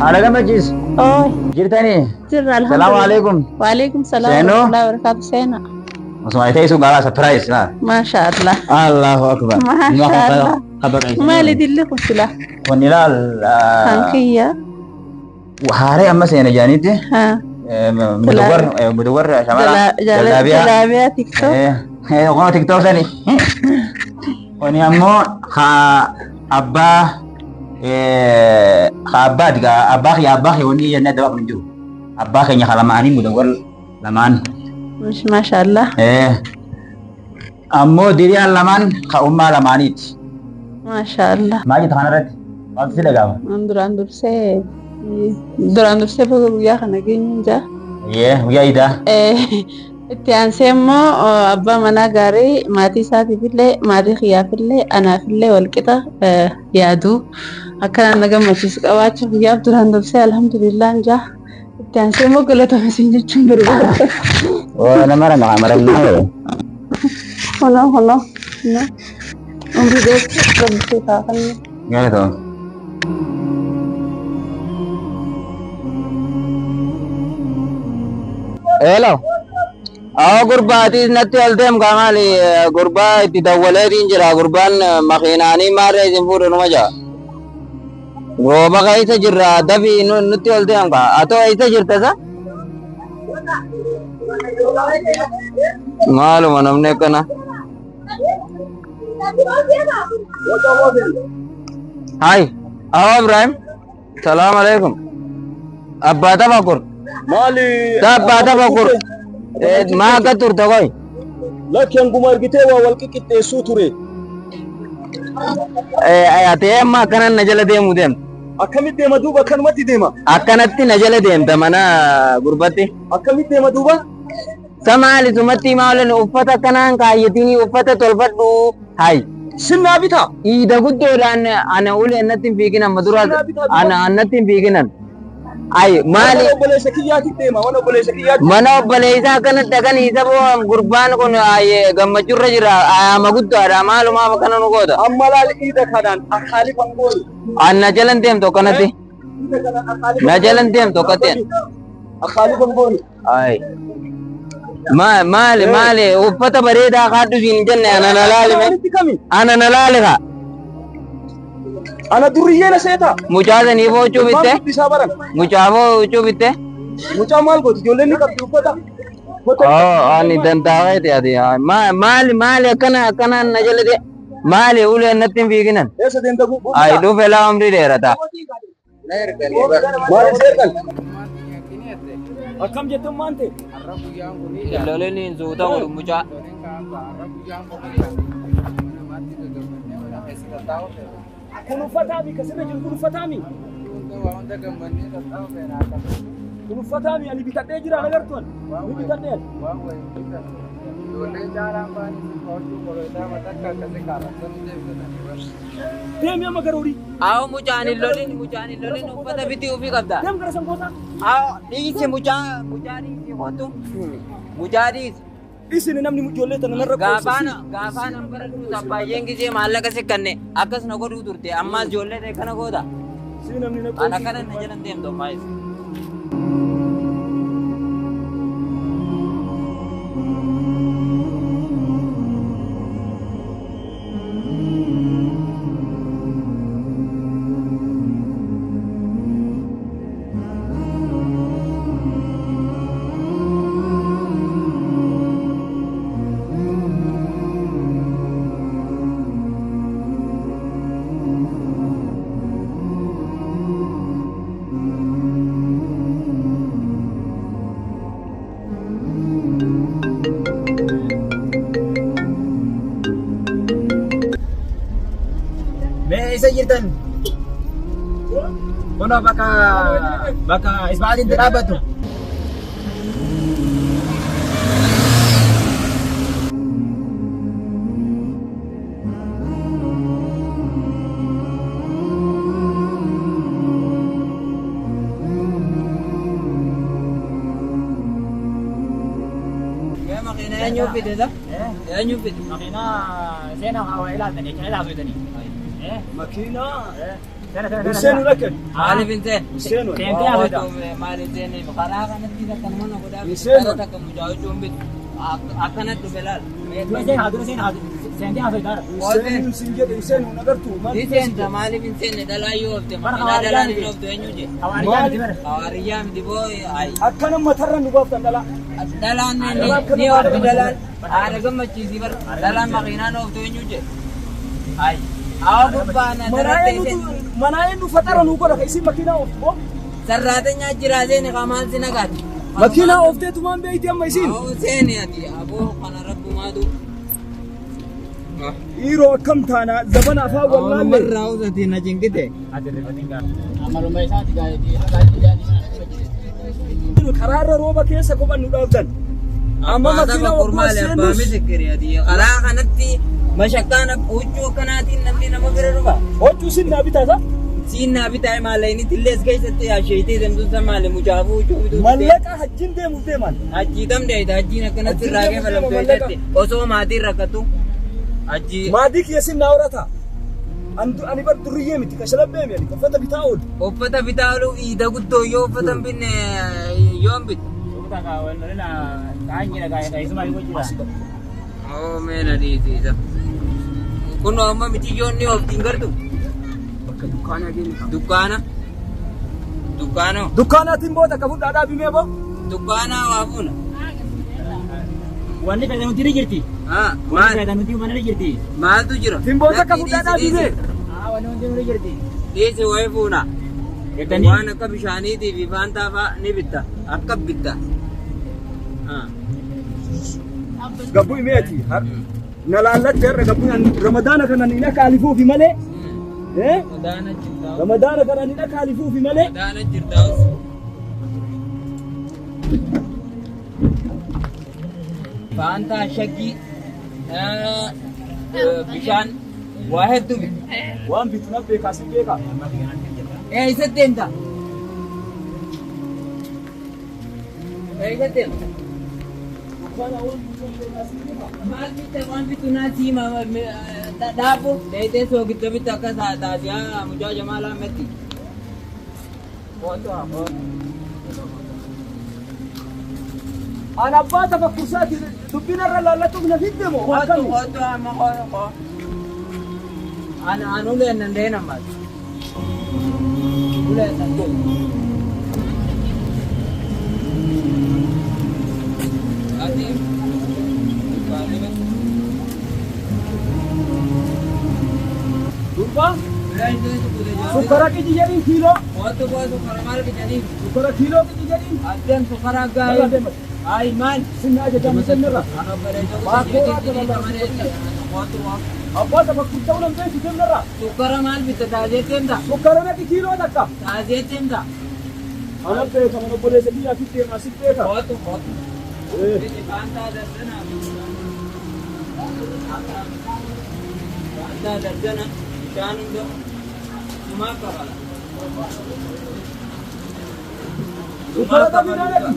Ada gammachiis. Oh, Jirtanii? jirra Salaamu alhamdulillah. alaikum. Waalaikum salam Seenoo? warahmatullahi wabarakatuh. Seena. Osuma ite isu gala surprise na. Masha Allah. Allahu akbar. Masha Allah. Kabar isu. Mali dilli kusila. Wanilal Hankiya. hare amma seena janiti. Ha. Mudawar shamala. Jalabiya TikTok. Kono TikTok tani. Wani ammo abba abba diga abba wani yana da bakun ju. Abba kanya kalamani mudawar laman. Masha Allah. Ammoo diriyaan lamaan ka ummaa lamaaniiti. Masha Allah. Maal jetta kanarratti? Maaltu si dhagahama? Duraan dursee baga guyyaa kana geenye jaa. Guyyaa idaa. Itti aansee immoo abbaa manaa gaarii maatii isaatiifillee maatii kiyyaafillee anaafillee walqixa yaaduu akkanaan na gammachiisu qabaachuu guyyaaf duraan dursee alhamdulillah jaa. Itti aansee immoo galatoomaa jechuun barbaada. Nama mara Hono. Umri dheeraa rabbisee kaafannee. Galatoo. Hello. Gurbaatis natti ol deem kaamaali gurbaa itti dawwaleetiin jira gurbaan makiinaanii maarree isin fuudhu numa jaa. Gooba keessa jirra dafii nutti ol deem kaa atoo eessa jirta sa? Maaluma namni akkana. Hai, Ibrahim. Salam alaikum. Abbaa Tafakur. Maali? Abbaa Tafakur. Maa akka turte koy? Lakkeen guma argitee waa wal qiqqixxeessuu ture. Ati amma akkanaan na jala deemuu deemta. Akkamitti deema duuba akkanumatti deema? Akkanatti na jala deemta mana gurbatti. Akkamitti deema duuba? Samaali sumatti maalan uffata akkanaan kaayyatiin uffata tolfadhu. Hai. Sinnaa bitaa? Iida guddoodhaan ana ulee natti hin fiiginan maduraa ana natti hin fiiginan. Ai maali? Mana obboleessa kiyyaatti deema mana obboleessa kiyyaatti. Mana obboleessaa akkanatti dhaqanii isa gurbaan kun gammachuurra jira ayyaama guddaadha maalumaaf akkana nu goota. Amma laal iida kanaan akkaali kan goolu. Na jalan deemtu akkanatti. Na jalan deemtu akkattiin. Akkaali kan goolu. Ai. Maali uffata bareedaa kaaddu siin jenne ana na laale ka. Ana durriyyee seeta. Mucaa sanii boocuu bitte? Mucaa boocuu bitte? Mucaa maal gooti ijoolleen ni qabdi uffata. Ani dandaa'eeti ati. Maali akkanaan na jala de. Maali ulee natti hin fiiginan? Eessa deemta gubbuu? Ai dhufe laa umrii dheerata. Maal seetan? Akkam jettan maante? Loleen hin suuta godhu mucaa. Kun uffataami kasirra jiru kun uffataami. Kun uffataami ani bitadhee jira agartuun. Ni bitadhee. Deemi amma garoori. Awo mucaan hin lolin uffata bitii ofii qabda. Deem gara sangoota. Awo dhiisi mucaa dhiisi kootu. Mucaa dhiisi. Isin namni ijoollee tana narra gaafaan baradhuuta baay'een gisee maallaqa sikkanne akkas na godhuu turte ammaas ijoollee ta'e kana goota. Ana kana na jalan deemtu maayis. Isa jirtan kuno baka isbaatiin dhaabbatu. Eenyu fidedha? Eenyu fide? Makina seenaa hawaa ilaaltanii kan ilaaltanii. Makina Hussein rakan. Maaliif hin seenne? Hussein wal. Seentee hafaadha. Maaliif seenne? Karaa kanatti kan mana godhaa Hussein karaa takka mujaajuu hin bitu. Akkanatti dhufe laal. Seentee haadura seentee hafaadha. Hussein sin jedhe Hussein hun agartu. Ni seenta maaliif hin seenne dalaa yoo oofte maqaa dalaan hin oofte eenyu je? Hawaariyyaa miti bara. Hawaariyyaa miti boo ayi. Akkana matarra nu baaftan dhala. Dalaan ni oofte dalaan. Haala gammachiisii bara. Dalaan makiinaan oofte eenyu je? Ayi. Awa gurbaana darate Manaa'ee nu fatara nu godha isin makiinaa ooftu boo. sarraatanya jiraatee ni qamaan si nagaati. Makiinaa oofteetumaan beeyti amma isin. Awo seeni ati aboo kana rabbumaatu. Dhiiroo akkam taana zabana afaan wallaalle. Warra hawusati na jinkite. Amalummaa isaati gaa'eetii. Karaarra rooba keessa kophan nu dhaabdan. Amma makiinaa kurmaale abbaa ooftuu misikiri ati karaa kanatti mashakkaan huccuu akkanaatiin namni nama bira dhufa. Huccuu sin naa bitaasa? Siinaa bitaa maallaqni tillees keessatti asheetee deemtuun maali mucaafuu huccuu bituu. Mallaqa hajjiin deemuuf deeman. Hajjii tamdeeta hajjiin akkanatti irraa keeffalamtu keessatti osoo maatiin rakkatu. Hajjii. Maatii kiyya sin naa horata. Ani bar duriyyee miti kashlabbee mi uffata bitaa oolu. Uffata bitaa oolu iida guddoo yoo uffata hin binne yoo hin bitu. Oh meena dhiisiisa. Kun amma miti yoo inni ooftiin gartu. Bakka dukkaanaa deemu. Dukkaana. Dukkaanoo. Dukkaanaatiin booda akka fudhaadhaa bimee boo. Dukkaanaa waa fuuna. Wanni fayyadan nuti ni jirti. Haa Wanni maal fayyadan nuti mana ni jirti. maaltu jira? Timboota akka fudhaadhaa bimee. Wanni hundi ni jirti. Dhiisi wayii fuuna. Jettanii. Waan akka bishaaniitii fi faantaa fa'aa ni bitta. Akka bitta. Gabbu himeeti. Na laallatte har'a gabbu ramadaana kana ni akka alifuufi malee. Madaana jirtaa. Ramadaana kana ni akka alifuufi malee. Madaana jirtaa. Faantaa shaggii bishaan waa hedduu bitu. Waan bitu na beekaa si beekaa. Eessatti deemta? Eessatti deemta? Maal bitta waan bitu naa siima dhaabuu dheedhee soogidda bitta akka taasisaa mucaa jamaalaa metti. Ana abbaa tafakkursaati dubbina irra laallatuuf na fidde moo? Kootu amma koo. Anu uleen nan deena maal? Uleen nan deena. Ati Durba sukkara kiji jedhin kiiloo. kootu sukkara maal bitanii? Sukkara kiiloo kiji jedhin. Addeen sukkara gaa'ee. Ayi maal? Sinna ajajama sennirra. Ano bareedo kootu Abbaa tafakkursa ulan beeku sennirra. sukkara maal bitta taasee deemta? Sukkara naqi kiiloo takka. Taasee deemta? Ana beeka mana obboleessa biyyaa fi deemaa si beeka. Kootu. Eh. Faantaa dardana. Faantaa dardana bishaan hunda sumaa qabala. Sukkara tabiina naqi.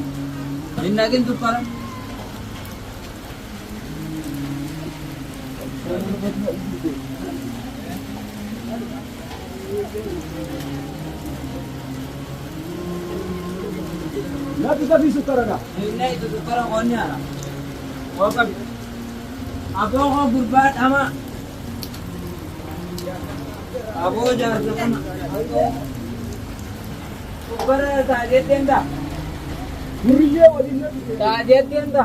Innagin sukkara. Naqi tabii sukkara na. Inna itu sukkara qonni ara. Qabi. Aboo koo gurbaa dhama. Aboo jaarsa kana. Sukkara taatee deemta? Hiriyyee waliin naqi. Taatee deemta?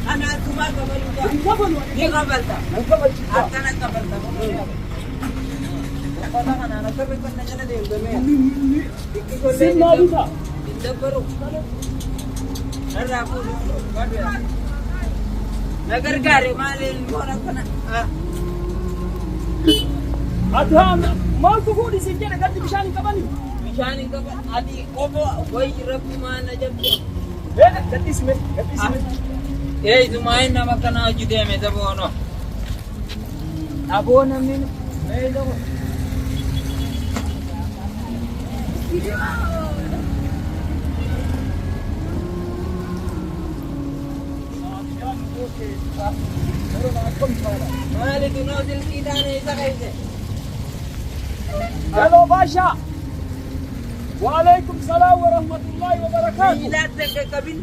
Ana cuma kabalu. Ni kabalta. Akkana kabalta. Kota kana na sabi ko na jana deem deme. Sinna bisa. Dabbaru. Narra ko. Nagar gare malin mora kana. Adhaan maal tuhuudhi siin jedhe gadi bishaan hin qabani. Bishaan hin qaban ati qobo wayi rabbi maana jabbe. Gadhiisime. Dumain nama kana hojii deeme daboono. Aboo namni dabo. Maali dunoo silkiidhaan isa keessa. Hello Basha. Waalaikum salam warahmatullahi wabarakatuh. Miilatti akka qabin.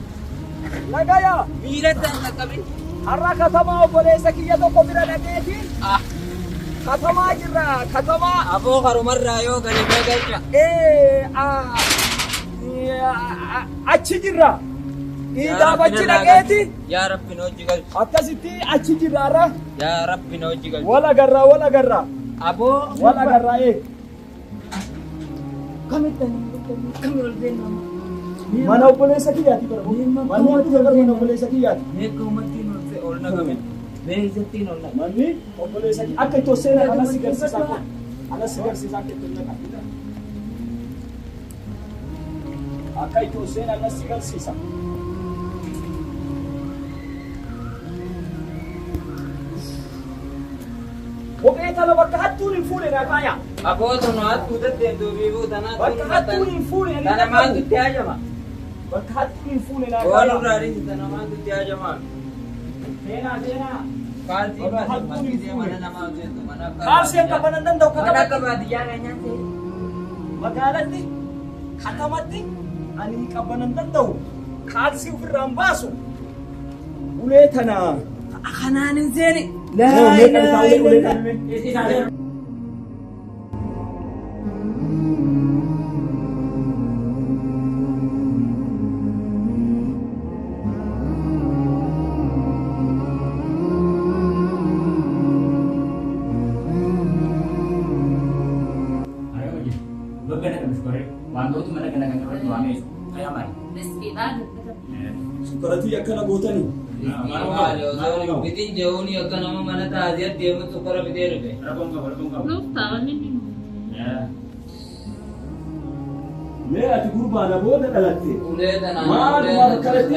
Nagaya. Miilatti akka qabin. Har'a katamaa obboleessa kiyya tokko bira dhaqeetiin. Katamaa jirra katamaa. Aboo karumarraa yoo gadi galcha. Achi jirra. Dhaabachi dhaqeeti. Yaa Rabbi na hojii galcha. Akkasitti achi jirra har'a. Yaa Rabbi na hojii galcha. Wal agarra. Aboo Wal agarra Mana obboleessa kiyyaati bara. Manni ati gara mana obboleessa kiyyaati. meeqa uummattiin ol nagame. Beeksattiin ol nagame. Manni obboleessa kiyyaati. Akka itti seenaa anas garsiisaa kun. Anas garsiisaa akka itti naqaa. Akka itti seenaa anas garsiisa. Kophee tana bakka hattuun hin fuune naa kaaya. Aboo tunu hattuu deddeebi'uu biifuu tanaa Bakka hattuun hin fuune ani tana maal itti hajama? bakka hattuun hin fuune naa Waan kaaya. uraarii tana maal itti hajama? Seenaa. Kaaltii baasii mana namaa hojjetu mana akka Kaarseen qabanan danda'u mana akka katabatti. baadiyyaa keenyaatti. Magaalatti katamatti ani qabanan danda'u kaarsii ofirraan baasu ulee tana Kanaan hin seeni. Wantoota mana kana kan irratti waamee kayaa maali? Sukaratii akkana gootanii. Maali osoo bitiin jehuuni akka nama mana taasisee deemu sukara bitee dhufe. Rakkoon qaba. Mee ati gurbaana booda dhalatte. Ulee tanaan Maal waan akkanatti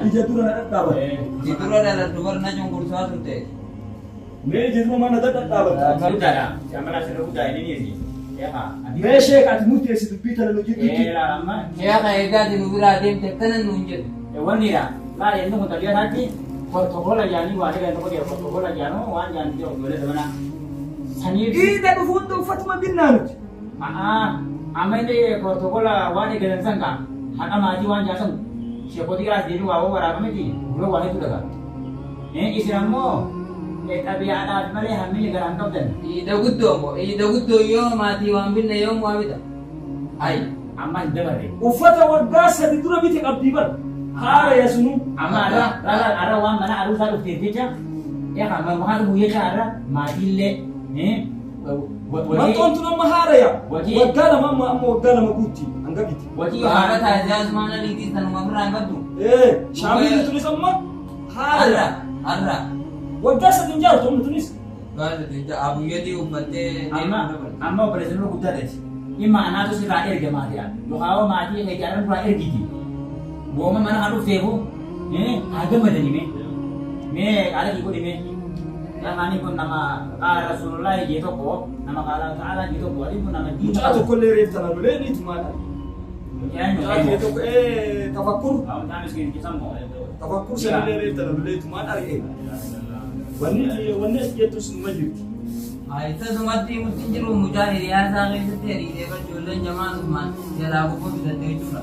ija dura dhadhaabata. Jidura dhaladhu barna cunqursaa turte. Mee ija dura mana dhadhaabata. Guddaadha. Jaamala sirra guddaa inni niiti. Mee sheek ati murteessitu biitana nu jirtu. Amma Sheekha eegaati nu biraa deemte akkana nuun jedhu. wanniidha. Laala inni kun tabiyaa isaatti protokola jaanii waa dhigan tokko jira protokola jaanoo waan jaanii jira obboleessa mana. Saniif Dhiida dhufuun uffatuma binnaa nuti. amma inni protokola waan eegalan san kaa haqa maatii waan jaasan sheekootii garaas deebii waa waraabameti dura waa hedduu dhagaa. Isin ammoo xabiyaadhaaf malee hammini garaan qabdan. Iida guddoo yoo maatii waan binne yoo waa bita. Ayi. Amma hin dabarre. Uffata waggaa sadi dura bite qabdii bara. Haara yasunu. Amma arra waan mana aruusaa dhufteef jecha waan guyyaa arra maatiillee Wantoonni nama haaraya. Waggaa lama amma waggaa lama guutti hanga biti. wajii Haala taasisaa asmaana liitii sanuma biraan qabdu. Shaamilli tunis amma haaraya. Arra. Waggaa sadi hin jaalatu amma tunis. Abuyyooti uffattee amma opereeshinii guddaa ta'e dhimma anaatu sirraa erga maatiidhaan yookaan maatii ijaaran duraa ergiti wooma mana haa dhufteefu haa gammadanii mee qaala kii godhime Namani kun nama qaala Rasulullah jee tokko nama qaala ta'ala jee tokko adiin kun nama diin Mucaa tokko illee reefta na lolee ni tumaadha. Mucaa kee tokko tafakkur. Tafakkur sana illee reefta na lolee tumaadha argee. Wanni as jettus numa jirti. Aita sumatti mungkin jiru mucaa hiriyaa isaa keessatti hiriiree kan ijoolleen jamaan usmaan jalaa qofa bitattee jechuudha.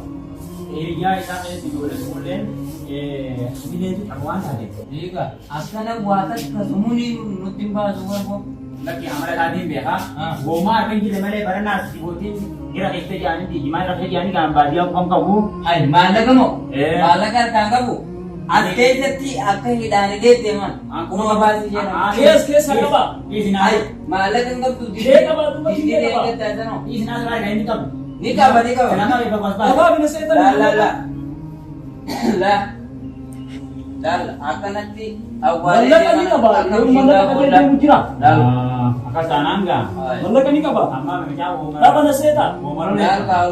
Hiriyaa isaa keessatti ijoolleen ijoolleen bineeldi qabu waan taateef. Egaa akkana waa takka sumuunii nutti hin baasu warqoo. Lakki amala isaatiin beekaa. Goomaa akka hin jire malee barannaas dhibootiin gira keessa jaanitti jimaa irra jaanii kan baadiyyaa kan qabu. Ayi maallaqa moo? Maallaqa harkaan qabu. As keessatti akka hidhaanii deeman akkuma baasii jedhama. Keessa qaba. Ayi maallaqa hin qabdu. Kee qaba duuba kee qaba. Isin asirraa kan inni qabu. Ni qaba ni qaba. Nama ifa kosbaa. Gabaa bina seetan. Dal akkanatti Mallaqa ni qaba. Mallaqa qabeetu jira. Akkas taanaan gaa. Mallaqa ni qaba. Amma meeshaa uumama. Dhaba na seeta.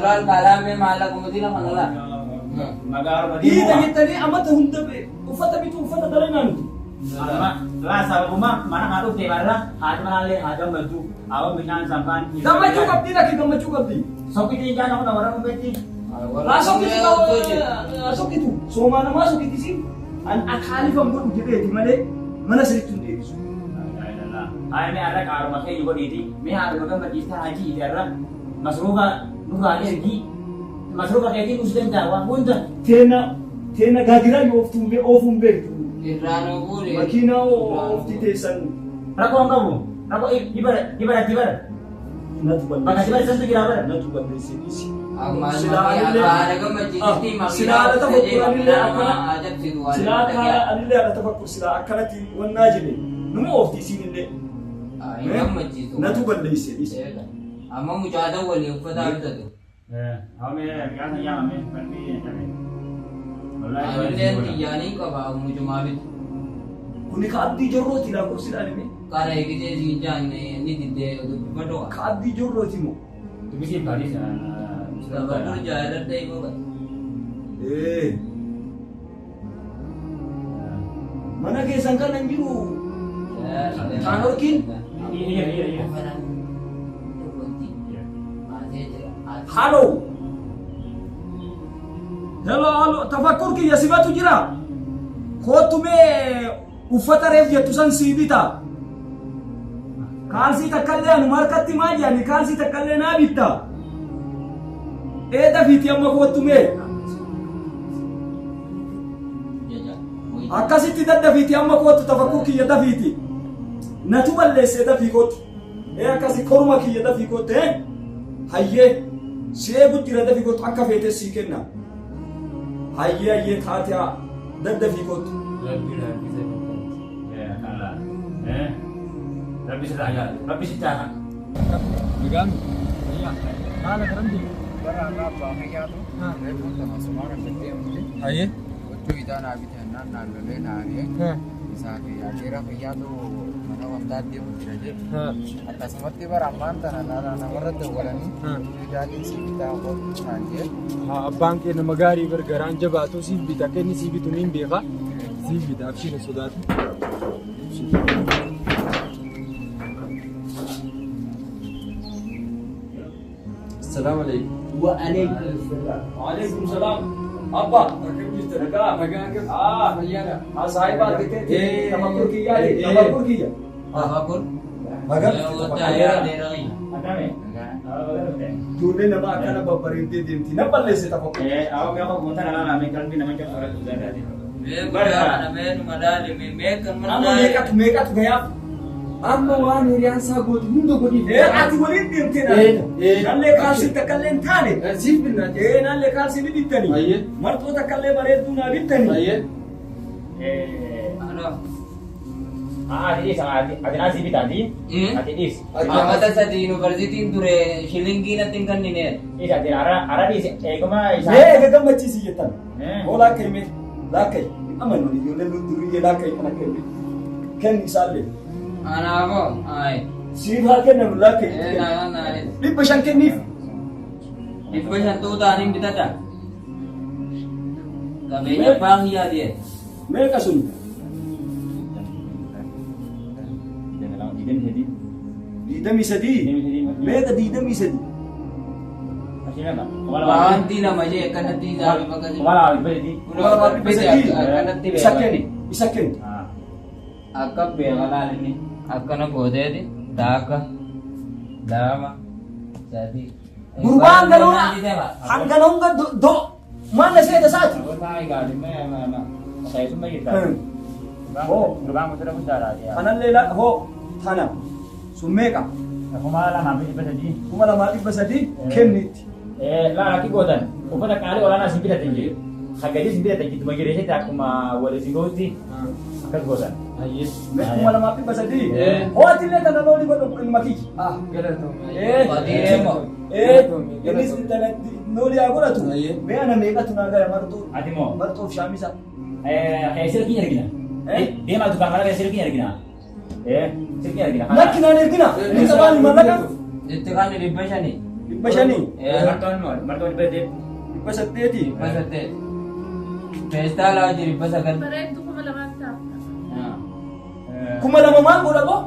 Dal kalaame maallaqa mutila kanala. Magaalaa Dhiida jettanii amata hunda uffata bitu uffata dalaynaa nuti. Laa sababuma mana haa dhufte barra haati manaallee haa gammadu awwan bishaan samphaan. Gammachuu qabdii lakki gammachuu qabdii. Sokkitiin jaan nama warra dhufetti. Laa sokkitu soomaa namaa sokkitisi an akaalifam godhu jedheeti malee mana sirriitti hin deebisu. Ay me arra kaaruma kee yugo dhiiti mee haadha gammachiista hajii ite arra masruufa nurraa ergi masruufa keetiin dhus danda'a waan hunda. Teena gaadiraa yoo oofuun beektu. Irraan ofuun. Makiinaa oofti teessan. Rakkoon qabu rakkoo dibara. Natu Bakka dibara santu jira bara. Natu balleessinis. Amma haadha gammachiisti silaa anillee haadha tafakkur silaa akkanatti wannaa jedhe numa oofti isiinillee. Natu balleessinis. Amma mucaataan waliin uffata bitatu. Ame gaasa yaamame falmi jedhame. Amilleen xiyyaanii qaba mucumaa bitu. Kuni ka abdii jorrooti lakkoofsi dhaalime. Qara eegitee siin jaanne ni diddee dubbifadhu. Ka abdii jorrooti moo. Dubisiin baadis. Sababu jaaladha immoo bata. Mana keessan kan hin jiru. Kaan horkiin. Iya. Halo. Hello, tafakkur kiyya sibatu jira. Kootu mee uffata reef jettu san sii bita. Kaalsii takkallee anu markatti maa jedhani kaalsii takkallee naa bitta. Eeda fiiti amma kootu mee. Akkasitti daddafiiti amma kootu tafakkur kiyya dafiiti. Natu balleessee dafii kootu. Akkasi koruma kiyya dafii kootu hayyee seebu jira dafii kootu akka feetee sii kenna. Hayyee taatee daddafii kootu. Rabbi sitaa. Began, iya. Mana kerja? Barang apa kayaknya? Repot sama semua orang setiap mesti. Aye. Waktu itu anak itu anak lele nari. Bisa kira kayaknya mana wanda dia mesti aja. Atas mati barang mantan anak orang tu orang ni. Jadi si kita buat aja. Abang ke nama gari bergerak jabah tu si kita ke ni si itu ni biasa. Si kita absi ni sudah. Assalamualaikum. Waalaikumsalam. Apa? Sahibat kita tafakkur kiyya le. Tafakkur kiyya. Tafakkur. Magar. Ada me. Tune nama akana babbarinte demti. Na balleesse tafakkur. Aw me ko monta na me kalbi na macam orang tu dah ada. Barang nama nu madali me kan Amma madali. meeqatu gaya. Amma waan hiriyaan isaa gooti hunda godhi. Ati waliin deemte na. Nallee kaalsi takkallee taane. Siif binna. Nallee kaalsi ni bittani. Martoo takkallee bareedduu naa bittani. Ano? Ati nasi bitati. Ati is. Mata sadi university ture shillingi na tingkan ni ne. Isa ati ara di ekoma isa. Gammachiisi jettan. Hoo laakkay mee laakkay. Amanni ijoollee duriyee laakkay kana kenne. Kenni isaallee. Ana ko, ay. Siif haa kennamu laakkay. Na. 500 kenniif. Ibu satu tarim kita dah. Kami nyepang ya dia. Meeqa sun? Diidamii sadii. Meeqa diidamii sadii? Wanti nama je kanati dah bagai. Isa kenni. Isa kenni. Akka beekalaan inni akkana gootee di daaka lama sadi. Gurbaan galuna hanga nonga do mana seeta saati. Kanallee hoo tana sun meeqa? 2,200 kennitti. Laa aki gootan uffata qaalii olaanaa sin bitatin jedhu haggadii sin bitatan jitu magireeshatti akkuma walitti gootti akkas gootan. Aye. 2,200. Hoo atillee kana looni godhu ilma kiyya. Batiremo. Innis looli haa godhatu. Beena meeqatu naa gaya martuu. Ati moo Martuuf shaamisa. silkiin ergina. Deemaa dukaan mara silkiin ergina. Silkiin ergina. Lakkinaan ergina. Inni qabaan mallaqa. Itti kan 500. 500. Martoon dhibba 800. Masate. Feestaa jadi pasakan. Bareedu kuma lamaan ta'a. Kuma lama maal godha ko?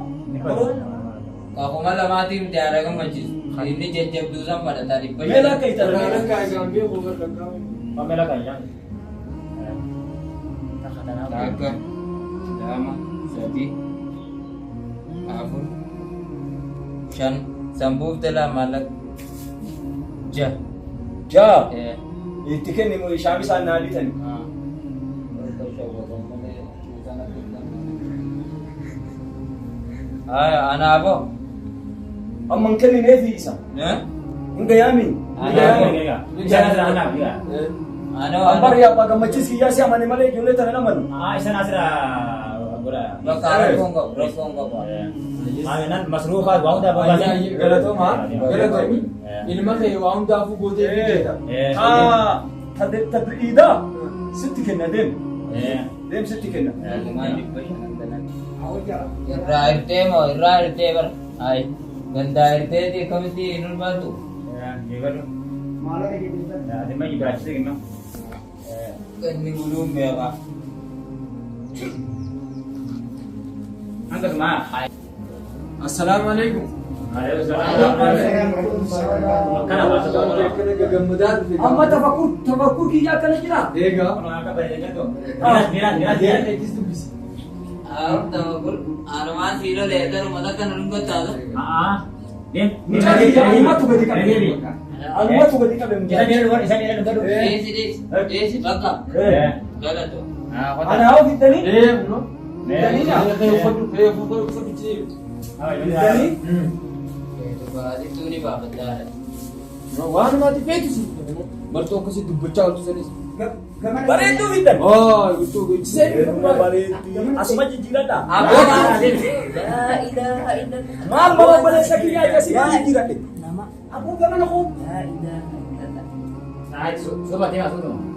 Aku malah mati tiada kan majlis. Ini jejak dulu sama pada tadi. Mela kay talaga. Pamela kaya. Nakatanaw. Taga, dama, sadi, afur, shan, sambuh telah malak, jah. Ja. Eh. Itikin ni mo ishami sa nalitan. Anak apa? Amang kani ne fi isa. Ya? Inga yamin. Jangan sila anak dia. Ambar ya pag majlis kiya siya mani mali jule tan naman. Isa na sila gura. Bakal kongkok, kongkok. Nan masrufa wang da ba Galato ma, galato mi. Ini mah kayak wang dafu bote. Tadrida. Sitti kenna dem. Dem sitti kenna. Irra irte bar. Ay, ganda irte di komiti inul batu. Kan ni belum ya pak. Assalamualaikum. Amma tafakkur kiya kana jira. Arman silo leher rumah kan nunggu tahu. Alma tu gadi ka bem. Desi baka. Gala tu. Ana hawo fitani? Fitani na. Fitani? Itu bahasa itu ni bapak dah. Waan mati fetu sih. Barto kasi dubbacha tu sani. Bareedu fitan. Oh, itu Seni rumah bareedu. Asma jijirada. Apa? La ilaha illallah. Maal bala bala sakiya kasi jijirada. Aku ganan ako. La ilaha illallah. Coba tengok dulu.